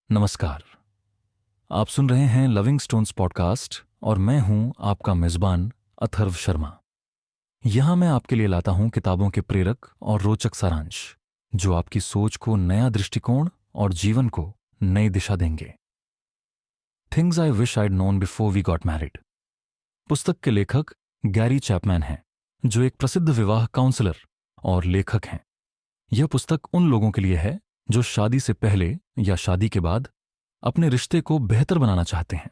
नमस्कार। आप सुन रहे हैं लविंग स्टोन्स पॉडकास्ट और मैं हूं आपका मेजबान अथर्व शर्मा। यहां मैं आपके लिए लाता हूं किताबों के प्रेरक और रोचक सारांश जो आपकी सोच को नया दृष्टिकोण और जीवन को नई दिशा देंगे। Things I wish I'd known before we got married पुस्तक के लेखक गैरी चैपमैन हैं, जो एक प्रसिद्ध विवाह काउंसलर और लेखक हैं। यह पुस्तक उन लोगों के लिए है जो शादी से पहले या शादी के बाद अपने रिश्ते को बेहतर बनाना चाहते हैं।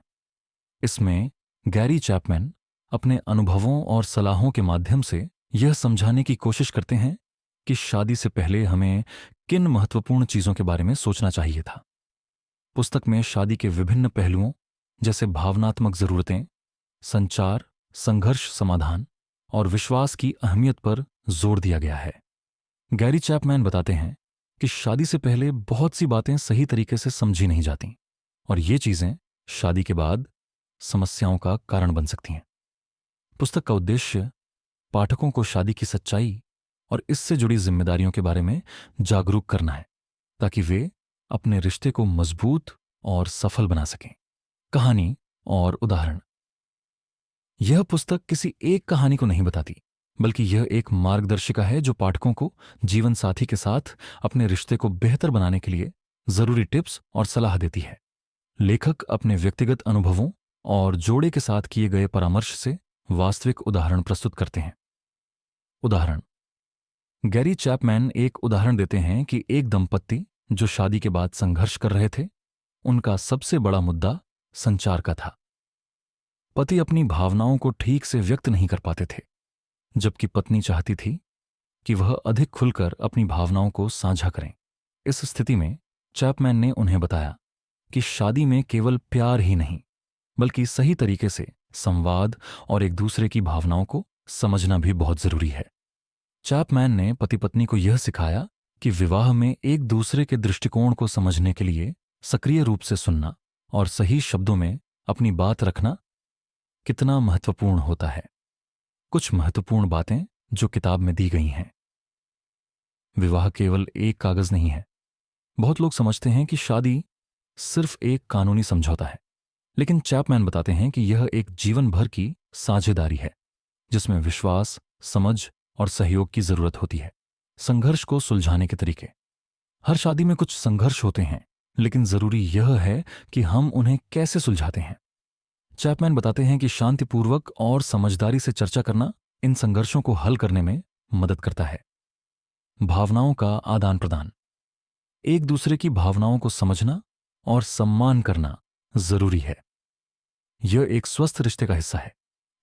इसमें गैरी चैपमैन अपने अनुभवों और सलाहों के माध्यम से यह समझाने की कोशिश करते हैं कि शादी से पहले हमें किन महत्वपूर्ण चीजों के बारे में सोचना चाहिए था। पुस्तक में शादी के विभिन्न पहलुओं जैसे भावनात्मक जरूरतें, संचार, संघर्ष समाधान और विश्वास की अहमियत पर जोर दिया गया है। गैरी चैपमैन बताते हैं कि शादी से पहले बहुत सी बातें सही तरीके से समझी नहीं जाती और ये चीजें शादी के बाद समस्याओं का कारण बन सकती हैं। पुस्तक का उद्देश्य पाठकों को शादी की सच्चाई और इससे जुड़ी जिम्मेदारियों के बारे में जागरूक करना है, ताकि वे अपने रिश्ते को मजबूत और सफल बना सकें। कहानी और उदाहरण। यह पुस्तक किसी एक कहानी को नहीं बताती, बल्कि यह एक मार्गदर्शिका है जो पाठकों को जीवन साथी के साथ अपने रिश्ते को बेहतर बनाने के लिए जरूरी टिप्स और सलाह देती है। लेखक अपने व्यक्तिगत अनुभवों और जोड़े के साथ किए गए परामर्श से वास्तविक उदाहरण प्रस्तुत करते हैं। उदाहरण। गैरी चैपमैन एक उदाहरण देते हैं कि एक दंपत्ति जो शादी के बाद संघर्ष कर रहे थे, उनका सबसे बड़ा मुद्दा संचार का था। पति अपनी भावनाओं को ठीक से व्यक्त नहीं कर पाते थे, जबकि पत्नी चाहती थी कि वह अधिक खुलकर अपनी भावनाओं को साझा करें। इस स्थिति में चैपमैन ने उन्हें बताया कि शादी में केवल प्यार ही नहीं, बल्कि सही तरीके से संवाद और एक दूसरे की भावनाओं को समझना भी बहुत जरूरी है। चैपमैन ने पति पत्नी को यह सिखाया कि विवाह में एक दूसरे के दृष्टिकोण को समझने के लिए सक्रिय रूप से सुनना और सही शब्दों में अपनी बात रखना कितना महत्वपूर्ण होता है। कुछ महत्वपूर्ण बातें जो किताब में दी गई हैं। विवाह केवल एक कागज नहीं है। बहुत लोग समझते हैं कि शादी सिर्फ एक कानूनी समझौता है, लेकिन चैपमैन बताते हैं कि यह एक जीवन भर की साझेदारी है, जिसमें विश्वास, समझ और सहयोग की जरूरत होती है। संघर्ष को सुलझाने के तरीके। हर शादी में कुछ संघर्ष होते हैं, लेकिन जरूरी यह है कि हम उन्हें कैसे सुलझाते हैं। चैपमैन बताते हैं कि शांतिपूर्वक और समझदारी से चर्चा करना इन संघर्षों को हल करने में मदद करता है। भावनाओं का आदान प्रदान। एक दूसरे की भावनाओं को समझना और सम्मान करना जरूरी है। यह एक स्वस्थ रिश्ते का हिस्सा है।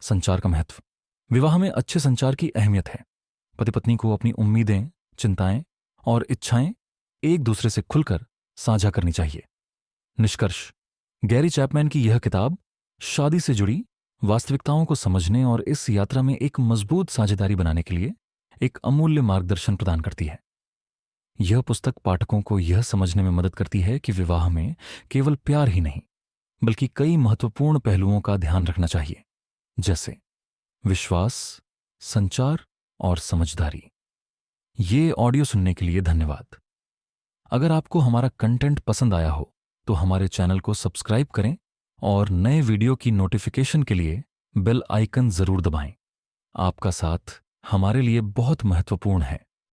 संचार का महत्व। विवाह में अच्छे संचार की अहमियत है। पति पत्नी को अपनी उम्मीदें, चिंताएं और इच्छाएं एक दूसरे से खुलकर साझा करनी चाहिए। निष्कर्ष। गैरी चैपमैन की यह किताब शादी से जुड़ी वास्तविकताओं को समझने और इस यात्रा में एक मजबूत साझेदारी बनाने के लिए एक अमूल्य मार्गदर्शन प्रदान करती है। यह पुस्तक पाठकों को यह समझने में मदद करती है कि विवाह में केवल प्यार ही नहीं, बल्कि कई महत्वपूर्ण पहलुओं का ध्यान रखना चाहिए, जैसे विश्वास, संचार और समझदारी। ये ऑडियो सुनने के लिए धन्यवाद। अगर आपको हमारा कंटेंट पसंद आया हो तो हमारे चैनल को सब्सक्राइब करें और नए वीडियो की नोटिफिकेशन के लिए बेल आइकन जरूर दबाएं। आपका साथ हमारे लिए बहुत महत्वपूर्ण है।